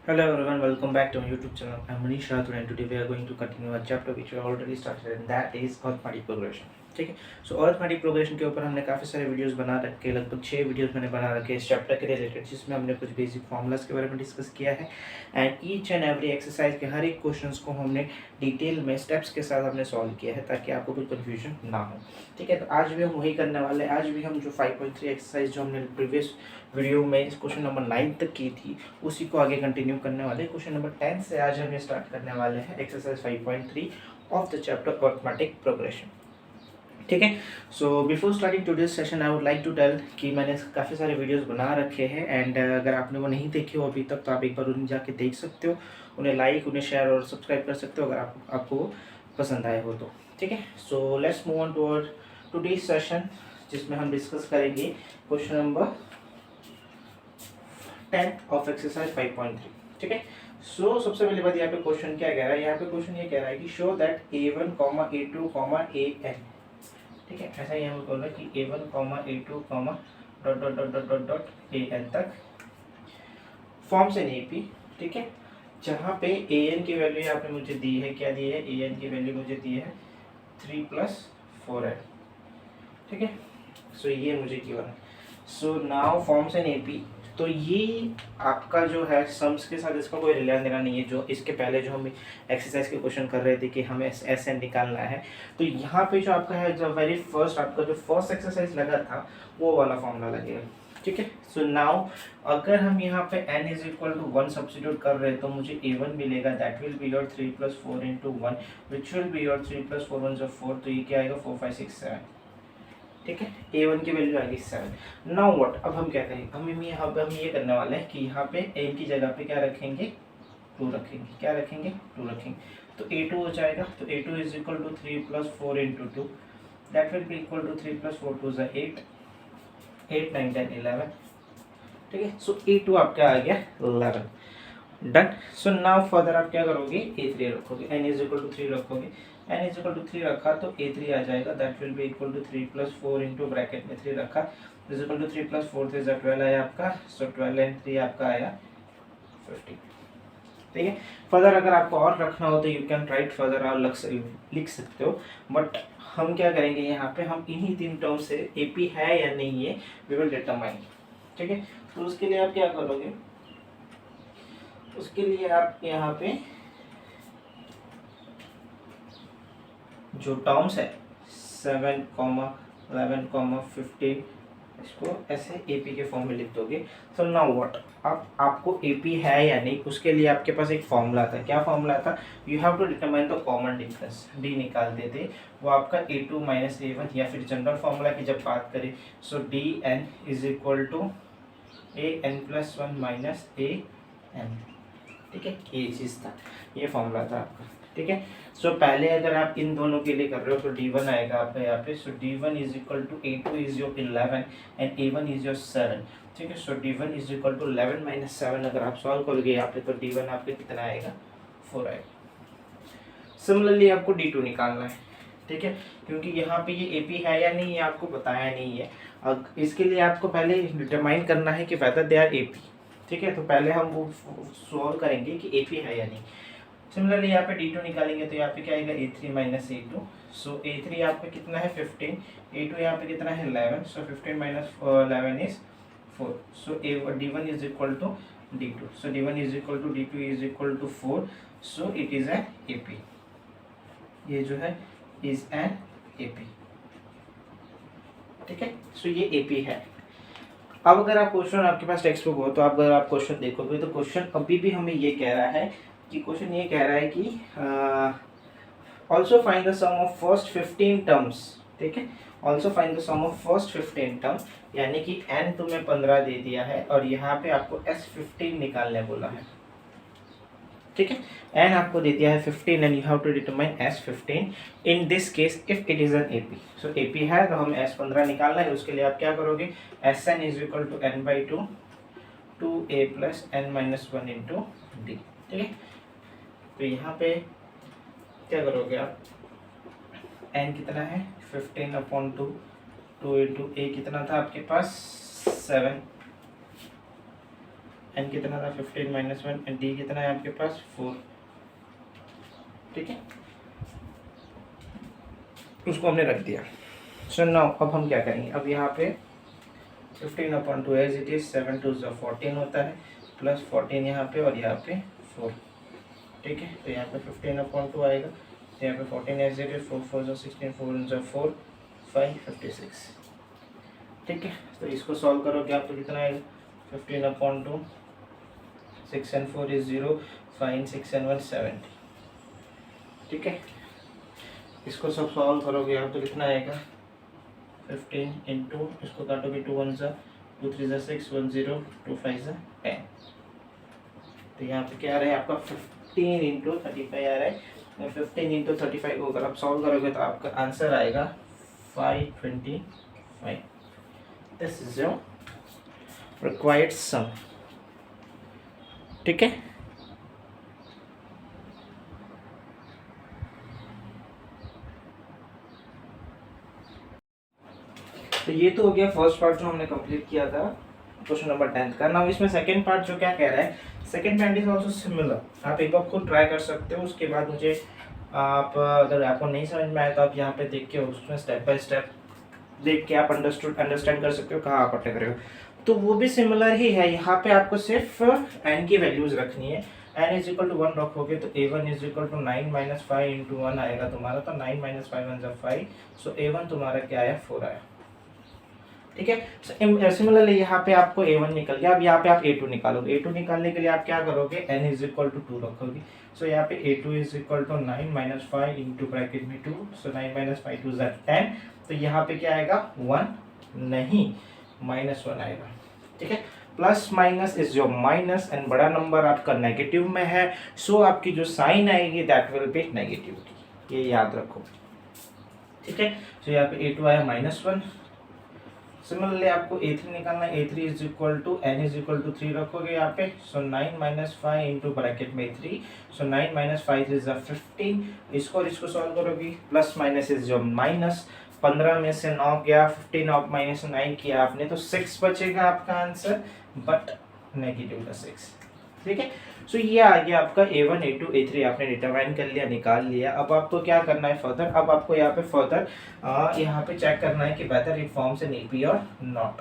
Hello everyone, welcome back to my YouTube channel. I'm Manish Rathod and today we are going to continue a chapter which we already started and that is arithmetic progression. ठीक है, सो arithmetic progression के ऊपर हमने काफ़ी सारे videos बना रखे, लगभग 6 वीडियोस मैंने बना रखे इस चैप्टर के रिलेटेड, जिसमें हमने कुछ बेसिक फार्मूलाज के बारे में डिस्कस किया है and each and every exercise के हर एक क्वेश्चंस को हमने डिटेल में स्टेप्स के साथ हमने सॉल्व किया है ताकि आपको कोई कन्फ्यूजन ना हो। ठीक है, तो आज भी हम वही करने वाले हैं। आज भी हम जो 5.3 एक्सरसाइज जो हमने प्रीवियस वीडियो में क्वेश्चन नंबर 9 तक की थी उसी को आगे कंटिन्यू करने वाले। क्वेश्चन नंबर 10 से आज हम स्टार्ट करने वाले हैं exercise 5.3 of the chapter arithmetic progression. ठीक है, so before starting today's session I would like to tell कि मैंने काफ़ी सारे वीडियोस बना रखे हैं एंड अगर आपने वो नहीं देखे हो अभी तक तो आप एक बार उन्हें जाके देख सकते हो, उन्हें लाइक, उन्हें शेयर और सब्सक्राइब कर सकते हो अगर आपको वो पसंद आए हो तो। ठीक है, so let's move on to our today's session जिसमें हम डिस्कस करेंगे क्वेश्चन नंबर 10 ऑफ एक्सरसाइज 5.3। ठीक है, सो सबसे पहली बात यहाँ पे क्वेश्चन क्या कह रहा है, यहाँ पे क्वेश्चन ये कह रहा है कि show that A1, A2, AN। ठीक है, ऐसा ही हमें बोला कि A1, A2, dot dot dot dot dot dot AN तक फॉर्म्स एन AP। ठीक है, जहाँ पे AN की वैल्यू यहाँ पे मुझे दी है, क्या दी है, AN की वैल्यू मुझे दी है 3 + 4n। ठीक है, सो ये मुझे गिवन है। So now forms an AP, तो ये आपका जो है सम्स के साथ इसका कोई लेना देना नहीं है। जो इसके पहले जो हम एक्सरसाइज के क्वेश्चन कर रहे थे कि हमें SN निकालना है, तो यहाँ पे जो आपका है जो वेरी फर्स्ट आपका जो फर्स्ट एक्सरसाइज लगा था वो वाला फॉर्मूला लगेगा। ठीक है, सो नाउ अगर हम यहाँ पे n = 1 सब्स्टिट्यूट कर रहे हैं तो मुझे A1 मिलेगा, that will be your 3 + 4 × 1 which will be your 3 + 4 1 = 4, तो ये क्या आएगा 4 5 6 7। ठीक है, A1 की वैल्यू आ गई 7। नाउ व्हाट, अब हम क्या करेंगे, हम ये करने वाले हैं कि यहाँ पे n की जगह पे क्या रखेंगे, 2 रखेंगे। क्या रखेंगे, 2 रखेंगे, तो A2 हो जाएगा। तो A2 = 3 + 4 × 2, that will be equal to 3 + 4 2 = 8, 8 9 10 11। ठीक है, सो A2 आपका आ गया 11। डन। सो नाउ फर्दर आप क्या करोगे, A3 रखोगे, n = 3 रखोगे, n = 3 रखा तो A3 आ जाएगा, that will be equal to 3 + 4 × bracket में 3 रखा = 3 + 4 3 = 12 आया आपका। सो 12 and 3 आपका आया 50। ठीक है, फर्दर अगर आपको और रखना हो तो यू कैन राइट फर्दर और लिख सकते हो, बट हम क्या करेंगे यहाँ पे, हम इन्हीं 3 टर्म से AP है या नहीं है वी विल डिटरमाइन। ठीक है, तो उसके लिए आप क्या करोगे, उसके लिए आप यहाँ पे जो टर्म्स है 7, 11, 15 इसको ऐसे AP के फॉर्म में लिख दोगे। तो नाउ व्हाट, अब आपको AP है या नहीं उसके लिए आपके पास एक फॉर्मूला था। क्या फॉर्मूला था, you have to determine the common difference. D निकालते थे, वो आपका A2 - A1 या फिर जनरल फॉर्मूला की जब बात करें सो DN = AN + 1 - AN। ठीक है, ये चीज़ था, ये फॉर्मूला था आपका। ठीक है, सो पहले अगर आप इन दोनों के लिए कर रहे हो तो D1 आएगा आपका यहाँ पे। सो D1 = A2 is your 11 and A1 is your 7। ठीक है, सो D1 = 11 - 7 अगर आप सॉल्व करोगे यहाँ पे तो D1 आपके कितना आएगा, 4 आएगा। सिमिलरली आपको D2 निकालना है। ठीक है, क्योंकि यहाँ पे ये AP है या नहीं ये आपको बताया नहीं है। अब इसके लिए आपको पहले डिटरमाइन करना है कि वेदर दे आर AP। ठीक है, तो पहले हम वो सॉल्व करेंगे कि AP है या नहीं। सिमिलरली यहाँ पे D2 निकालेंगे तो यहाँ पे क्या आएगा, A3 - A2। सो A3 यहाँ पे कितना है 15, A2 यहाँ पे कितना है 11। सो 15 - 11 is 4। So D1 = D2। So D1 = D2 = 4। So it is an AP, ये जो है इज एन AP। ठीक है, सो ये AP है। अब अगर आप क्वेश्चन, आपके पास टेक्स्ट बुक हो तो आप अगर आप क्वेश्चन देखोगे तो क्वेश्चन अभी भी हमें ये कह रहा है कि क्वेश्चन ये कह रहा है कि also find the sum of first 15 terms. ठीक है, also find the sum of first 15 terms, यानी कि n तुम्हें 15 दे दिया है और यहाँ पे आपको S15 निकालने बोला है। ठीक है, n आपको दे दिया है 15 and you have to determine S15 in this case if it is an AP। So AP है तो हमें S15 निकालना है। उसके लिए आप क्या करोगे, Sn = n/2 2a + n - 1 × D। ठीक है, तो यहाँ पे क्या करोगे आप, n कितना है 15/2, 2 × a कितना था आपके पास 7, n कितना था 15 माइनस 1 एंड d कितना है आपके पास 4, ठीक है, उसको हमने रख दिया। सो नाउ अब हम क्या करेंगे, अब यहाँ पे 15/2 एज इट इज, 7 2 14 होता है, प्लस 14 यहाँ पे और यहाँ पे 4, ठीक है, तो यहाँ पे 15/2 आएगा, तो यहाँ पे 14 एज इट इज, 4 4 16, 4 4 5 56, ठीक है। तो इसको सॉल्व करोगे आप तो कितना आएगा 15/2, 6 and 4 is 0, 5 6 and 1 70, ठीक है। इसको सब सॉल्व करोगे आप तो कितना आएगा 15 इंटू, इसको काटोगे 2 1 2 3 6 1 0 2 5 10, तो यहाँ पे क्या आ रहा है आपका 15 इंटू 35 आ रहा है, 15 इंटू 35 को अगर आप सॉल्व करोगे तो आपका आंसर आएगा 525। दिस इज योर रिक्वायर्ड सम, ठीक है। तो ये तो हो गया फर्स्ट पार्ट जो हमने कंप्लीट किया था क्वेश्चन नंबर 10 का। नाउ इसमें सेकंड पार्ट जो क्या कह रहा है, second part is also similar, आप एक बार खुद ट्राई कर सकते हो, उसके बाद मुझे आप अगर आपको नहीं समझ में आए तो आप यहाँ पे देख के उसमें स्टेप बाय स्टेप देख के आप अंडरस्टैंड कर सकते हो कहाँ आप अटक रहे हो। तो वो भी सिमिलर ही है, यहाँ पे आपको सिर्फ n की वैल्यूज रखनी है, n इज इक्वल टू 1 रखोगे तो a1 is equal to 9 minus 5 into 1 आएगा तुम्हारा, तो 9 माइनस 5 1 5, सो a1 तुम्हारा क्या आया 4 आया, ठीक है। सिमिलरली यहाँ पे आपको a1 निकल गया, अब यहाँ पे आप a2 निकालोगे, a2 निकालने के लिए आप क्या करोगे n इज इक्वल टू 2 रखोगे, सो यहाँ पे a2 is equal to 9 minus 5 into bracket में 2, सो 9 माइनस 5 2 10, तो यहाँ पे क्या आएगा 1 नहीं -1 आएगा, ठीक है। Plus minus is your minus and बड़ा नंबर आपका नेगेटिव में है, सो आपकी जो साइन आएगी दैट विल बी नेगेटिव की, ये याद रखो, ठीक है। सो यहाँ पे a2 आया -1। सिमिलरली आपको a3 निकालना है, a3 is equal to n is equal to 3 रखोगे यहाँ पे, सो 9 माइनस 5 इंटू ब्रैकेट में 3, सो 9 माइनस 5 इज 15, इसको और इसको सॉल्व करोगे, प्लस माइनस इज जो माइनस, 15 में से 9 गया, 15 ऑफ माइनस 9 किया आपने तो 6 बचेगा आपका आंसर, बट नेगेटिव का 6, ठीक है। सो ये आ गया आपका a1 a2 a3 आपने डिटरमाइन कर लिया, निकाल लिया। अब आपको क्या करना है फर्दर, अब आपको यहाँ पे फर्दर यहाँ पे चेक करना है कि whether it forms an AP और नॉट,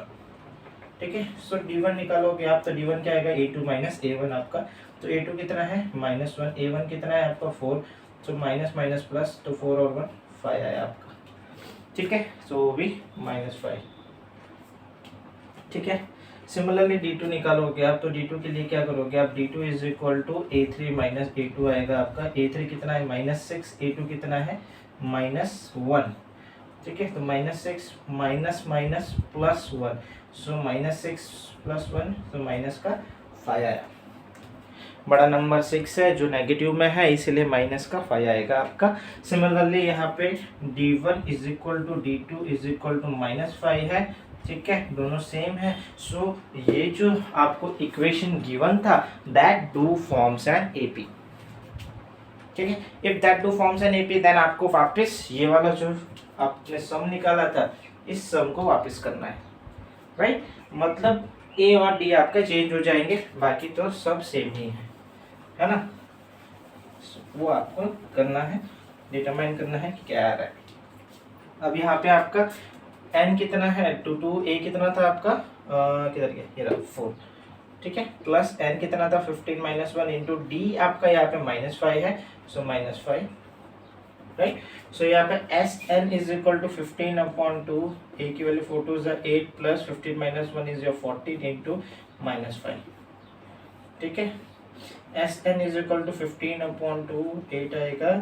ठीक है। सो d1 निकालोगे आप तो d1 क्या आएगा a2 माइनस a1 आपका, तो a2 कितना है -1, a1 कितना है आपका 4, सो माइनस माइनस प्लस, तो 4 और 1 5 आया आपका, ठीक है। सो वो भी -5, ठीक है। सिमिलरली d2 निकालोगे आप तो d2 के लिए क्या करोगे आप, d2 is equal to a3 minus a2 आएगा आपका, a3 कितना है -6, a2 कितना है -1, ठीक है। तो -6 माइनस माइनस प्लस 1, सो -6 प्लस 1 तो माइनस का 5 आया, बड़ा नंबर 6 है जो नेगेटिव में है इसीलिए माइनस का 5 आएगा आपका। सिमिलरली यहाँ पे d1 is equal to d2 is equal to -5 है, ठीक है, दोनों सेम है। सो ये जो आपको इक्वेशन गिवन था that do forms an AP, ठीक है। If that do forms an AP then आपको वापस ये वाला जो आपने सम निकाला था इस सम को वापस करना है, राइट। मतलब ए और डी आपका चेंज हो जाएंगे, बाकी तो सब सेम ही है ना। वो आपको करना है, डिटरमाइन करना है कि क्या आ रहा है। अब यहाँ पे आपका n कितना है 2 a कितना था आपका किधर गया ये रहा 4, ठीक है, प्लस n कितना था 15 माइनस 1 इंटू डी आपका यहाँ पे -5 है, सो -5, राइट। सो यहाँ पे S N is equal to 15/2, a की value 4 2 8 plus 15 minus 1 is your 14 into -5, ठीक है। S N is equal to 15/2 8 आएगा,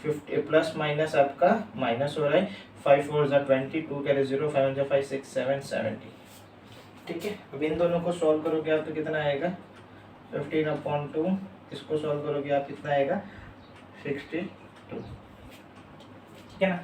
50 प्लस माइनस आपका माइनस हो रहा है, 5 4 20, 2 कैरे 0, 5 1 5 6 7 70, ठीक है। अब इन दोनों को सॉल्व करोगे आप तो कितना आएगा 15/2, इसको सॉल्व करोगे आप कितना आएगा 62, ठीक है ना।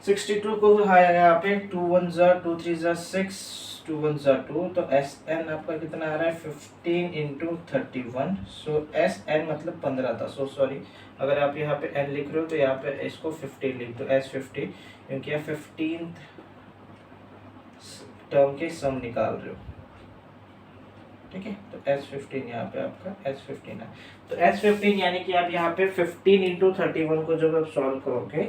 62 को आया यहाँ पे 2 1 2 3 6, 2 1 2, तो एस एन आपका कितना आ रहा है 15 इंटू 31, सो एस एन मतलब 15 था, सो सॉरी अगर आप यहाँ पे एन लिख रहे हो तो यहाँ पे इसको 15 लिख दो एस 50, क्योंकि आप 15 टर्म के सम निकाल रहे हो, ठीक है। तो S15 यहाँ पे आपका S15 है। तो S15 यानी कि आप यहाँ पे 15 इंटू 31 को जब आप सॉल्व करोगे,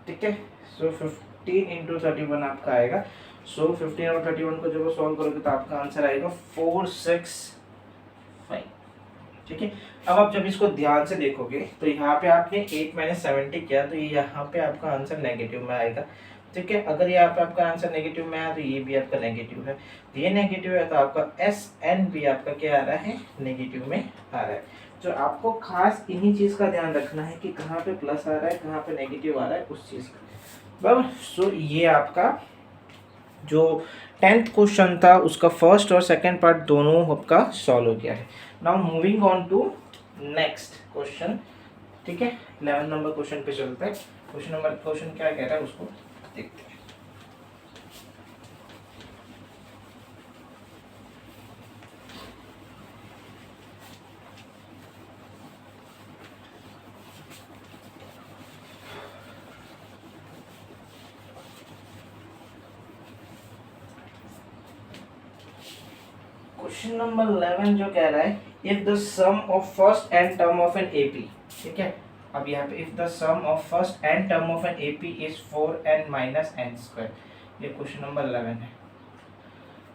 ठीक है, सो 15 इंटू 31 आपका आएगा। सो 15 और 31 को जब आप सॉल्व करोगे तो आपका आंसर आएगा 465, ठीक है। अब आप जब इसको ध्यान से देखोगे तो यहाँ पे आपने 8 माइनस 70 किया, तो यहाँ पे आपका आंसर नेगेटिव में आएगा, ठीक है। अगर यहाँ पे आपका आंसर नेगेटिव में आया तो ये भी आपका नेगेटिव है, ये नेगेटिव है तो आपका एस एन भी आपका क्या आ रहा है, नेगेटिव में आ रहा है। तो आपको खास इन्हीं चीज का ध्यान रखना है कि कहाँ पे प्लस आ रहा है, कहाँ पे नेगेटिव आ रहा है, उस चीज का, बराबर। सो ये आपका जो 10th क्वेश्चन था उसका फर्स्ट और सेकंड पार्ट दोनों आपका सॉल्व हो गया है। Now moving on to next question, ठीक है। 11 नंबर क्वेश्चन पे चलते हैं। क्वेश्चन क्या कह रहा है उसको देखते हैं। क्वेश्चन नंबर 11 जो कह रहा है, if the sum of first and term of an AP, ठीक है। अब यहाँ पे if the sum of first and term of an AP is 4n minus n square, ये क्वेश्चन नंबर 11 है,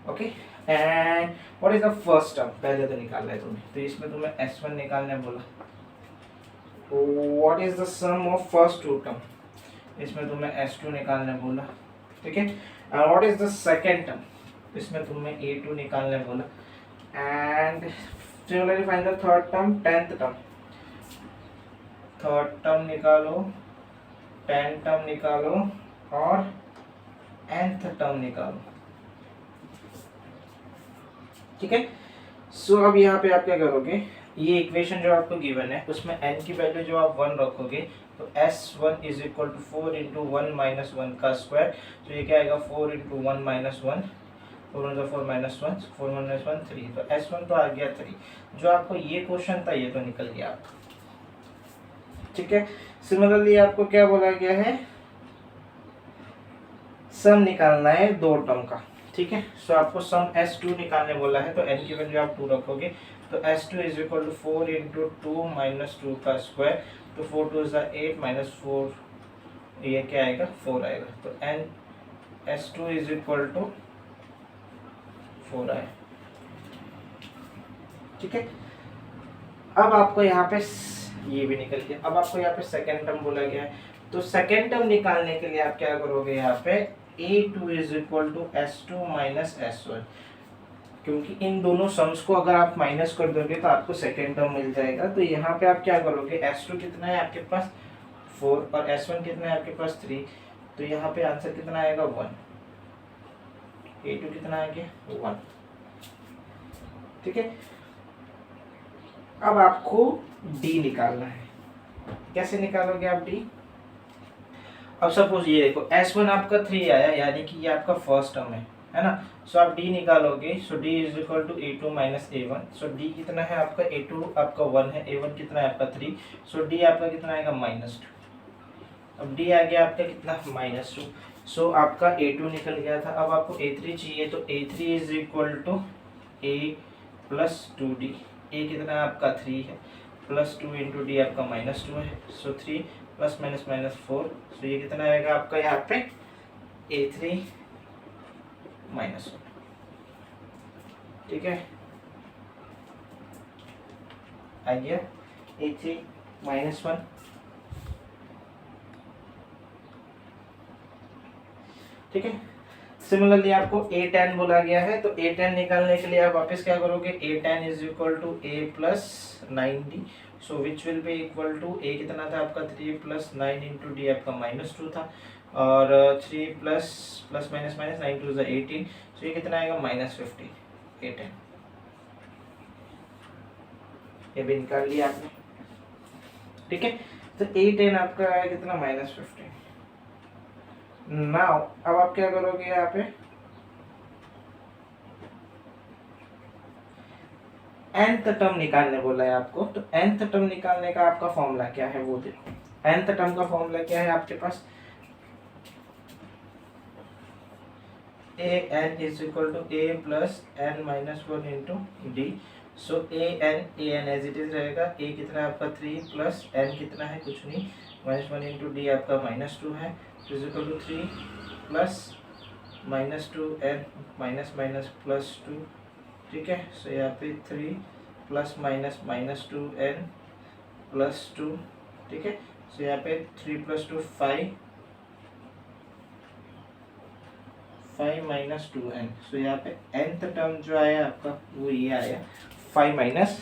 okay. And what is the first term, पहले तो निकालना है तुम्हें, तो इसमें तुम्हें s1 निकालने बोला। What is the sum of first two term, इसमें तुम्हें s2 निकालने बोला, ठीक है। And what is the second term, इसमें तुम्हें a2 निकालने बोला। And similarly find the third term, 10th term, third term निकालो, 10th टर्म निकालो और nth टर्म निकालो, ठीक है। सो अब यहाँ पे आप क्या करोगे, ये इक्वेशन जो आपको गिवन है उसमें n की वैल्यू जो आप 1 रखोगे तो s1 is equal to 4 into 1 minus 1 का स्क्वायर, तो ये क्या आएगा 4 इंटू 1 माइनस 1, 4 माइनस 1, 4 माइनस 1 3, तो s1 तो आ गया 3। जो आपको ये क्वेश्चन था ये तो निकल गया आपका, ठीक है। सिमिलरली आपको क्या बोला गया है, सम निकालना है दो टर्म का, ठीक है। सो आपको सम s2 निकालने बोला है, तो n की वैल्यू आप 2 रखोगे, तो s2 is equal to 4 into 2 minus 2 का स्क्वायर, तो 4 2 इज 8 माइनस 4, ये क्या आएगा 4 आएगा, तो n s2 is equal to 4 आए, ठीक है। अब आपको यहाँ पे ये भी निकल गया, अब आपको यहाँ पे सेकेंड टर्म बोला गया है, तो सेकेंड टर्म निकालने के लिए आप क्या करोगे, यहाँ पे a2 is equal to s2 minus s1, क्योंकि इन दोनों सम्स को अगर आप माइनस कर दोगे तो आपको सेकेंड टर्म मिल जाएगा। तो यहाँ पे आप क्या करोगे, s2 कितना है आपके पास 4 और s1 कितना है आपके पास 3, तो यहाँ पे आंसर कितना आएगा 1, a2 कितना आ गया 1, ठीक है। अब आपको d निकालना है, कैसे निकालोगे आप d। अब सपोज ये देखो s1 आपका 3 आया, यानी कि ये आपका फर्स्ट टर्म है ना। सो आप d निकालोगे, so d is equal to a2 minus a1, so d कितना है आपका, a2 आपका 1 है, a1 कितना है आपका 3, सो d आपका कितना आएगा -2। अब d आ गया आपका कितना -2, सो आपका a2 निकल गया था। अब आपको a3 चाहिए, तो a3 is equal to a plus 2d, a कितना है आपका 3 है, प्लस 2 इंटू डी आपका -2 है, सो 3 प्लस माइनस माइनस 4, सो ये कितना आएगा आपका यहाँ पे a3 -1, ठीक है। आ गया a3 -1, ठीक है। सिमिलरली आपको a10 बोला गया है, तो a10 निकालने के लिए आप वापस क्या करोगे, a10 is equal to a plus 9d, so which will be equal to a कितना था आपका 3 प्लस 9 इंटू डी आपका -2 था, और 3 plus plus minus minus 9 to 18, सो ये कितना आएगा -50, a10 ये भी निकाल लिया आपने, ठीक है। तो a10 आपका आया कितना -50। नाउ अब आप क्या करोगे, यहाँ पे nth टर्म निकालने बोला है आपको, तो nth टर्म निकालने का आपका फॉर्मूला क्या है वो देखो। nth टर्म का फॉर्मूला क्या है आपके पास, a n is equal to A plus N minus one into d. So a n as it is रहेगा। ए कितना है आपका 3 प्लस एन कितना है कुछ नहीं माइनस वन इंटू डी आपका -2 है is equal to 3 plus -2 N minus minus +2। ठीक है, सो यहाँ पे 3 प्लस माइनस -2 एन +2। ठीक है, सो यहाँ पे 3 + 2 5 माइनस 2n। सो यहाँ पे nth टर्म जो आया आपका वो ये आया 5 माइनस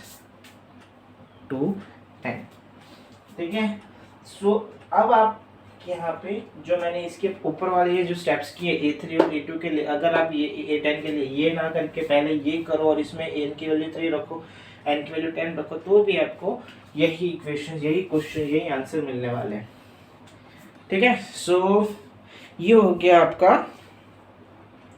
2n। ठीक है, सो अब आप यहाँ पे जो मैंने इसके ऊपर वाले ये जो स्टेप्स किए A3 और A2 के लिए, अगर आप ये A10 के लिए ये ना करके पहले ये करो और इसमें n की वैल्यू 3 रखो, n की वैल्यू 10 रखो, तो भी आपको यही इक्वेशन, यही क्वेश्चन, यही आंसर मिलने वाले हैं। ठीक है, सो ये हो गया आपका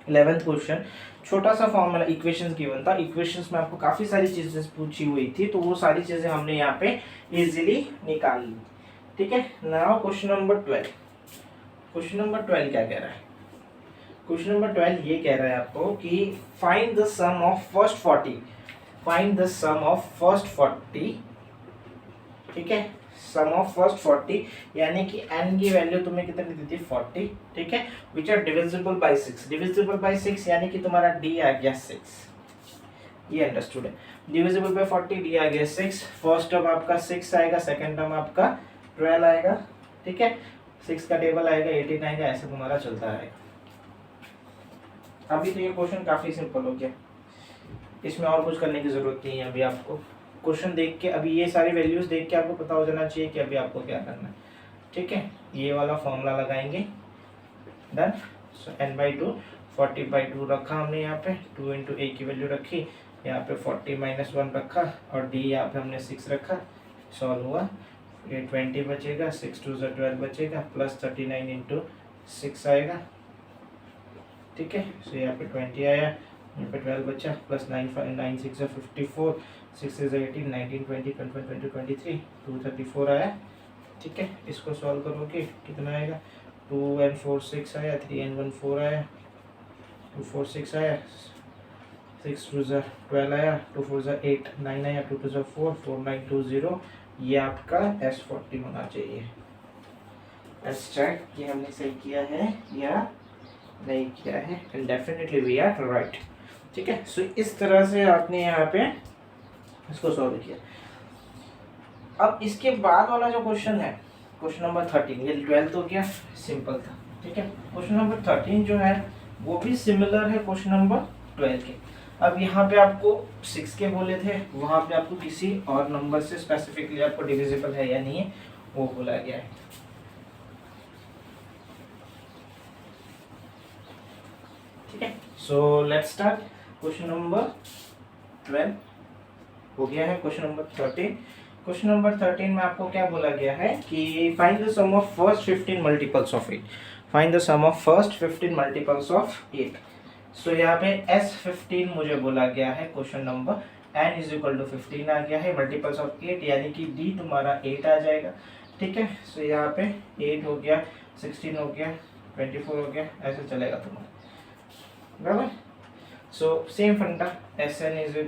11th क्वेश्चन। छोटा सा फॉर्मूला इक्वेशंस गिवन था। इक्वेशंस में आपको काफी सारी चीजें पूछी हुई थी, तो वो सारी चीजें हमने यहाँ पे इजीली निकाल ली। ठीक है, now question number 12। Question number 12 क्या कह रहा है? क्वेश्चन नंबर 12 ये कह रहा है आपको कि find the sum of first 40। Find the sum of first 40। ठीक है, सम ऑफ फर्स्ट 40 यानी कि n की वैल्यू तुम्हें कितनी दी थी 40। ठीक है, which are divisible by 6। Divisible by 6 यानी कि तुम्हारा d आ गया 6। ये अंडरस्टूड है। डिविजिबल बाय 40, d आ गया 6। फर्स्ट टर्म आपका 6 आएगा, सेकंड टर्म आपका 12 आएगा। ठीक है, 6 का टेबल आएगा, 18 आएगा, ऐसे तुम्हारा चलता रहेगा। अभी तो ये क्वेश्चन काफी सिंपल हो गया, इसमें और कुछ करने की जरूरत नहीं है। अभी आपको क्वेश्चन देख के, अभी ये सारी वैल्यूज देख के आपको पता हो जाना चाहिए कि अभी आपको क्या करना है। ठीक है, ये वाला फॉर्मूला लगाएंगे, डन। सो n/2 40/2 रखा हमने यहाँ पे, 2 × a की वैल्यू रखी, यहाँ पे 40 - 1 रखा और d यहाँ पे हमने 6 रखा। सॉल्व हुआ, ये 20 बचेगा, 6 × 2 = 12 बचेगा, प्लस 39 × 6 आएगा। ठीक है, सो यहाँ पे 20 आया, यहाँ पे 12 बचा, प्लस 9 6 = 54, 6 × 18 19 20 21 22 23 234 आया। ठीक है, इसको सॉल्व करोगे कितना आएगा? 2n4 6 आया, 3n1 4 आया, 2 4 6 आया, 6 2 = 12 आया, 2 4 = 8 9 आया, 2 2 = 4 4 9 2 0। ये आपका S40 होना चाहिए। लेट्स चेक कि हमने सही किया है या नहीं किया है, and definitely we are right. ठीक है, सो इस तरह से आपने यहाँ पे इसको सॉल्व किया। अब इसके बाद वाला जो क्वेश्चन है, क्वेश्चन नंबर 13, ये 12 तो क्या सिंपल था। ठीक है, क्वेश्चन नंबर 13 जो है वो भी सिमिलर है क्वेश्चन नंबर 12 के। अब यहाँ पे आपको 6 के बोले थे, वहाँ पे आपको किसी और नंबर से स्पेसिफिकली आपको डिविजिबल है या नहीं है वो बोला गया है। ठीक है, so let's start. Question number 12 हो गया है। Question number 13। क्वेश्चन नंबर 13 में आपको क्या बोला गया है कि find the sum of first 15 multiples of 8। Find the sum of first 15 multiples of 8। So यहाँ पे S15 मुझे बोला गया है क्वेश्चन नंबर, n = 15 आ गया है, मल्टीपल्स ऑफ 8 यानी कि d तुम्हारा 8 आ जाएगा। ठीक है, सो यहाँ पे 8 हो गया, 16 हो गया, 24 हो गया, ऐसे चलेगा तुम्हारा, बराबर। सो सेम फंडा, Sn = n/2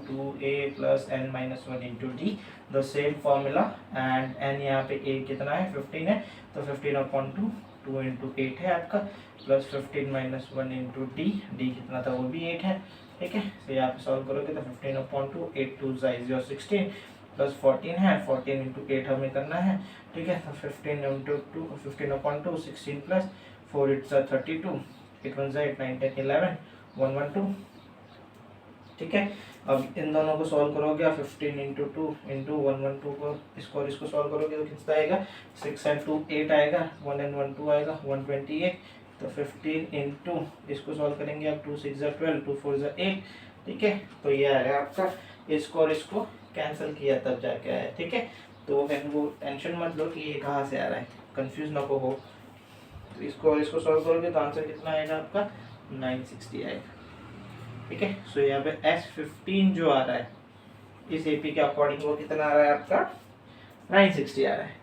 2a + n - 1 × d, the same formula. And n यहाँ पे a कितना है 15 है, तो 15/2 2 × 8 है आपका, प्लस 15 - 1 × d, d कितना था वो भी 8 है। ठीक है, तो यहाँ पे सॉल्व करोगे तो 15/2 8 2 = 16 प्लस 14 है, 14 × 8 हमें करना है। ठीक है, तो 15 × 2 15/2 16 प्लस 4 8 = 32, 8 1 = 8 9 10 11 112। ठीक है, अब इन दोनों को सॉल्व करोगे, 15 × 2 × 112 को इसको और इसको सॉल्व करोगे तो कितना आएगा, 6 and 2 8 आएगा, 1 and 1 2 आएगा, 128। तो 15 × इसको सॉल्व करेंगे आप, 2 6 = 12 2 4 = 8। ठीक है, तो ये आएगा आपका, इसको और इसको कैंसिल किया तब जाके आया। ठीक है, तो वो टेंशन मत लो कि ये कहाँ से आ रहा है, कंफ्यूज ना को हो। तो इसको और इसको सॉल्व करोगे तो आंसर कितना आएगा आपका, 960 आएगा। ठीक है, सो यहाँ पे S15 जो आ रहा है इस एपी के अकॉर्डिंग वो कितना आ रहा है आपका, 960 आ रहा है,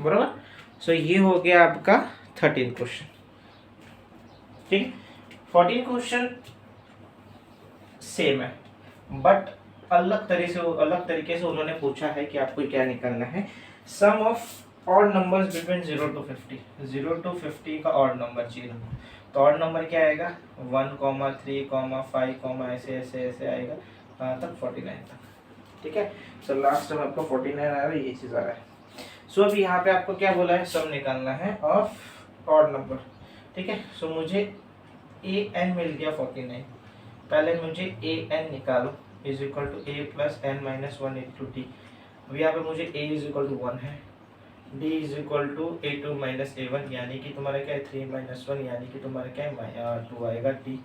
बराबर। सो ये हो गया आपका 13 क्वेश्चन। ठीक है। 14 क्वेश्चन सेम है, बट अलग तरीके से उन्होंने पूछा है कि आपको क्या निकालना है। Sum of odd numbers between 0 to 50, 0 to 50 का ऑड नंबर चाहिए। तो ऑड नंबर क्या आएगा 1, 3, 5, ऐसे ऐसे ऐसे आएगा कहाँ तक 49 तक। ठीक है, सो लास्ट में आपको 49 आ रहा है, ये चीज़ आ रहा है। सो अभी यहाँ पे आपको क्या बोला है, सम निकालना है ऑफ ऑड नंबर। ठीक है, सो मुझे ए एन मिल गया 49। पहले मुझे ए एन निकालो is equal to A plus N minus 1 into T. अभी यहाँ पे मुझे ए इज इक्वल टू 1 है, D is equal to A two minus A one, यानी कि तुम्हारा क्या है 3 माइनस 1, यानी कि तुम्हारा क्या है 2 आएगा, डी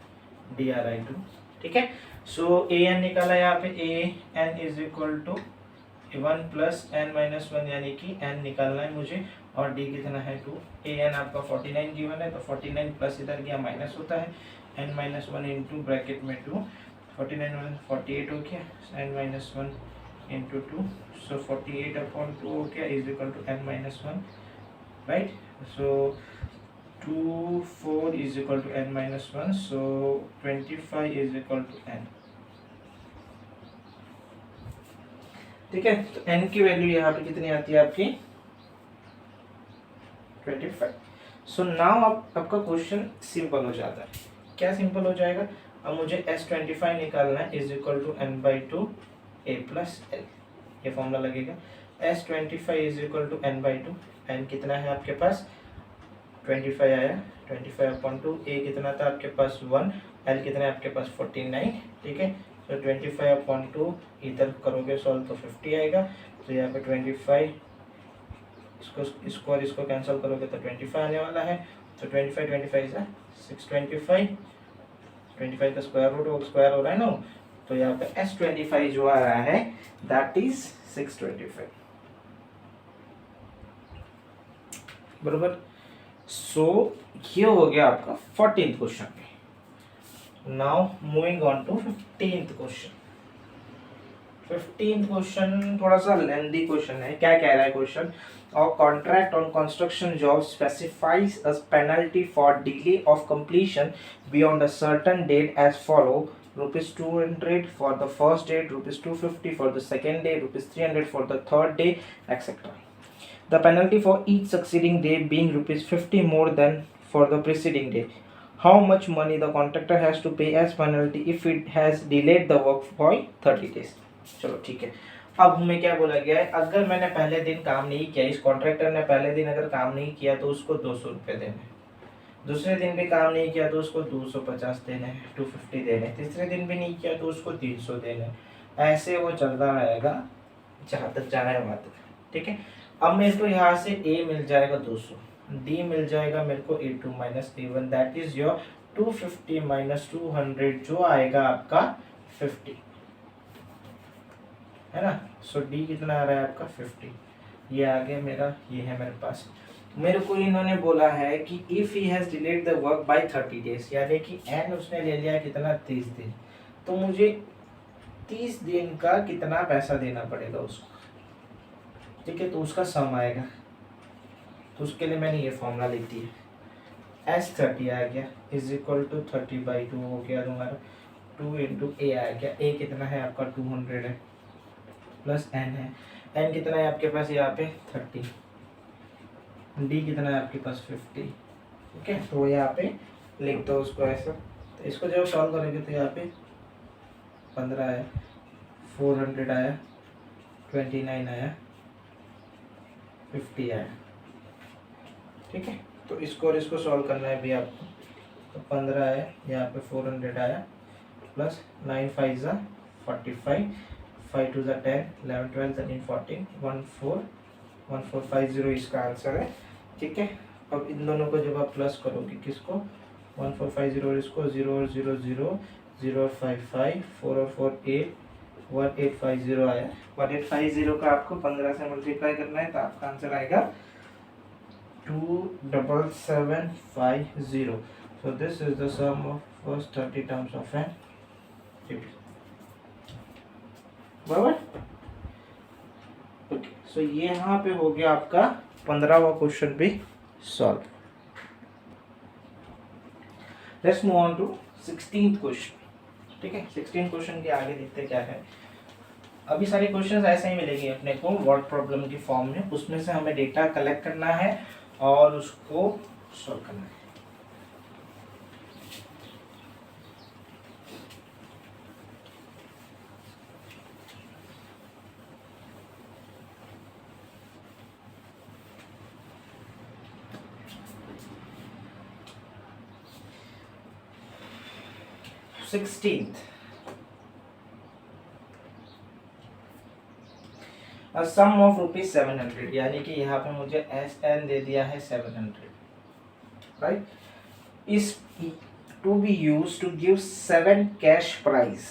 डी आर आई 2। ठीक है, सो ए एन निकाला यहाँ पे, a n is equal to 1 plus N minus 1, यानी कि एन निकालना है मुझे, और डी कितना है 2। ए एन आपका 49 गिवन है, तो 49 प्लस इधर गया माइनस होता है, एन माइनस 1 इंटू ब्रैकेट में 2, 49 1 48 हो गया, N minus 1 into 2, so 48 upon 2 हो गया is equal to N minus 1, right. So 2 4 is equal to N minus 1, so 25 is equal to N. ठीक है, तो n की वैल्यू यहाँ पे कितनी आती है आपकी 25। सो नाउ आपका क्वेश्चन सिंपल हो जाता है। क्या सिंपल हो जाएगा, अब मुझे S25 निकालना है is equal to n by 2 a plus l, ये फॉर्मूला लगेगा। S25 is equal to n by 2, n कितना है आपके पास 25 आया, 25 अपॉन 2, a कितना था आपके पास 1, l कितना है आपके पास 49। ठीक है, तो 25 अपॉन 2 इधर करोगे सॉल्व तो 50 आएगा, तो यहाँ पे 25 इसको और इसको कैंसिल करोगे तो 25 आने वाला है, तो 25 25 है 625, 25 का स्क्वायर हो रहा है ना, तो यहाँ पे S25 जो आ रहा है दैट इज 625, बरोबर। सो ये हो गया आपका 14th question. Now moving on to 15th question. 15th question थोड़ा सा लेंथी क्वेश्चन है। क्या कह रहा है क्वेश्चन, और contract on construction job specifies a penalty for delay of completion beyond a certain date as follow: ₹200 for the first day, ₹250 for the second day, ₹300 for the third day, etcetera. The penalty for each succeeding day being ₹50 more than for the preceding day. How much money the contractor has to pay as penalty if it has delayed the work by 30 days? चलो ठीक है, अब हमें क्या बोला गया है, अगर मैंने पहले दिन काम नहीं किया, इस कॉन्ट्रैक्टर ने पहले दिन अगर काम नहीं किया तो उसको 200 रुपये देने, दूसरे दिन भी काम नहीं किया तो उसको 250 देने, 250 देने, तीसरे दिन भी नहीं किया तो उसको 300 देने, ऐसे वो चलता रहेगा जहाँ तक जाना है वहाँ तक। ठीक है, अब मेरे को यहाँ से A मिल जाएगा 200, D मिल जाएगा मेरे को A2 minus A1, that is your 250 minus 200 जो आएगा आपका 50, है ना। सो D कितना आ रहा है आपका 50, ये आ गया मेरा, ये है मेरे पास। मेरे को इन्होंने बोला है कि if he has delayed the work by 30 days, यानी कि एन उसने ले लिया कितना 30 दिन, तो मुझे 30 दिन का कितना पैसा देना पड़ेगा उसको। ठीक है, तो उसका सम आएगा, तो उसके लिए मैंने ये फॉर्मूला लिख दिया, S30 आ गया इज इक्वल टू 30/2 हो गया तुम्हारा, 2 इंटू ए आ गया, ए कितना है आपका 200 है, प्लस एन है, एन कितना है आपके पास यहाँ पे 30, डी कितना है आपके पास 50। ठीक है, तो यहाँ पे लिख दो उसको ऐसा, तो इसको जब सॉल्व करेंगे तो यहाँ पे 15 आया, 400 आया, 29 आया, 50 आया। ठीक है, तो इसको और इसको सॉल्व करना है भी आपको, तो 15 आया, यहाँ पे 400 आया, प्लस 9 5 ज़ा 45, 5 2 ज़ा 10, 11 12 13 14, 1450 इसका आंसर है। ठीक है, अब इन दोनों को जब आप प्लस करोगे, किसको 1450 और इसको 0 और 0 0 0 और 5 5 4 और 4 8, 1850 आया। 1850 का आपको 15 से मल्टीप्लाई करना है, तो आपका आंसर आएगा 27750। So this is the sum of first 30 terms of an GP, बराबर। ओके, सो ये यहाँ पे हो गया आपका 15वां क्वेश्चन भी solve. Let's move on to 16th question. ठीक है, 16th क्वेश्चन के आगे देखते क्या है। अभी सारे क्वेश्चंस ऐसे ही मिलेंगे अपने को वर्ड प्रॉब्लम की फॉर्म में, उसमें से हमें डेटा कलेक्ट करना है और उसको सॉल्व करना है। सम ऑफ रुपीज 700, यानी कि यहाँ पे मुझे एस एन दे दिया है 700, right, is to be use to give 7 cash price.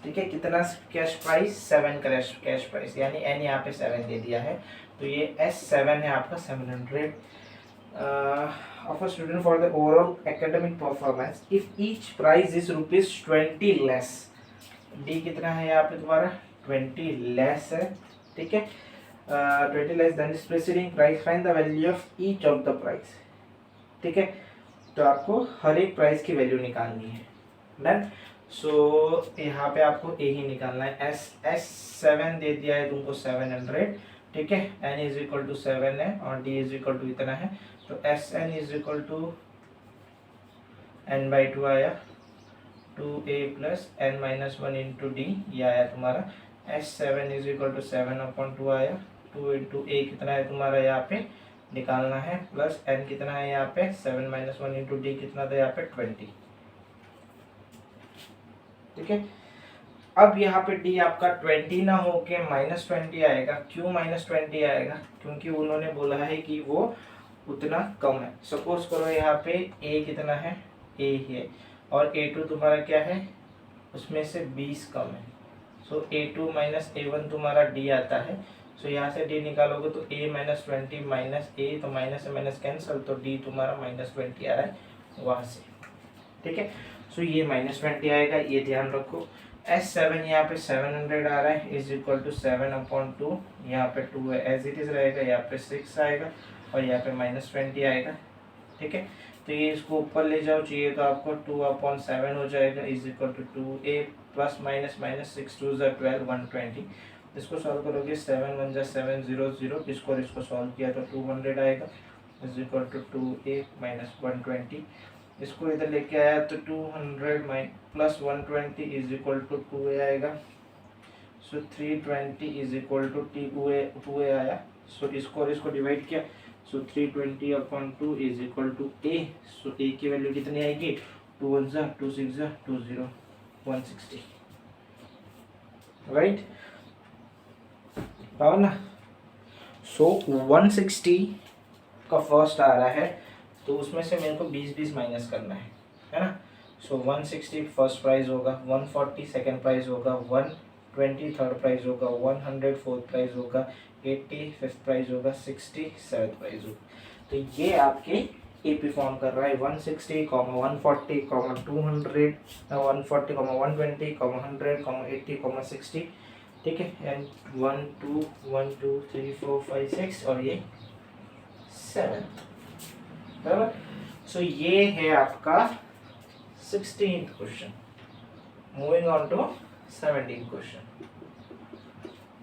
ठीक है, कितना कैश प्राइस, 7 कैश प्राइस, यानी एन यहाँ पे 7 दे दिया है, तो ये S7 है आपका 700 of a student for the overall academic performance if each price is ₹20 less। D कितना है यहाँ पे तुम्हारा 20 लेस है। ठीक है, 20 less than is preceding price, find the value of each of the price. ठीक है, तो आपको हर एक प्राइस की वैल्यू निकालनी है। डन। सो यहाँ पे आपको ए ही निकालना है। S7 दे दिया है तुमको 700। ठीक है, n इज इक्वल टू 7 है और d इज इक्वल टू इतना है, तो Sn is equal to n/2 आया, 2a plus n-1 into D, ये आया तुम्हारा। S7 इज इक्वल टू 7/2 आया, 2 इंटू a कितना है तुम्हारा यहाँ पे निकालना है, प्लस n कितना है यहाँ पे 7-1 इंटू डी कितना था यहाँ पे 20। ठीक है, अब यहाँ पे d आपका 20 ना होके -20 आएगा। क्यों -20 आएगा, क्योंकि उन्होंने बोला है कि वो उतना कम है। सपोज करो यहाँ पे a कितना है, a है, और a2 तुम्हारा क्या है, उसमें से 20 कम है। सो a2 माइनस a1 तुम्हारा d आता है। सो यहाँ से d निकालोगे तो a -20 माइनस a, तो माइनस से माइनस कैंसल, तो d तुम्हारा -20 आ रहा है वहाँ से। ठीक है, सो ये -20 आएगा, ये ध्यान रखो। S7 यहाँ पे 700 आ रहा है, इज इक्वल टू 7/2, यहाँ पे 2 है एज इट इज रहेगा, यहाँ पे 6 आएगा और यहाँ पे -20 आएगा। ठीक है, तो ये इसको ऊपर ले जाओ, चाहिए तो आपको 2/7 हो जाएगा, is equal to 2a plus minus minus 6 2 12 120। इसको सॉल्व करोगे 7 1 7 0 0, इसको सॉल्व किया तो 200 आएगा, is equal to 2a minus 120। इसको इधर लेके आया तो 200 plus 120 is equal to 2a आएगा। सो 320 इज इक्वल टू 2a आया। सो इसको डिवाइड किया, so 320/2 is equal to a। So a की वैल्यू कितनी आएगी, 2 1 2 6 2 0 160, राइट, पाओ ना। सो 160 का फर्स्ट आ रहा है, तो उसमें से मेरे को 20 माइनस करना है ना। सो 160 फर्स्ट प्राइस होगा, 140 सेकंड प्राइस होगा, 120 थर्ड प्राइस होगा, 100 फोर्थ प्राइस होगा, 80 फिफ्थ प्राइस होगा, 60 सेवन्थ प्राइस होगा। तो ये आपके AP फॉर्म कर रहा है 160, 140, 200, 140, 120, 100, 80, 60। ठीक है, एंड 1 2 1 2 3 4 5 6 और ये 7। बराबर। सो ये है आपका 16th question. Moving on to 17th question.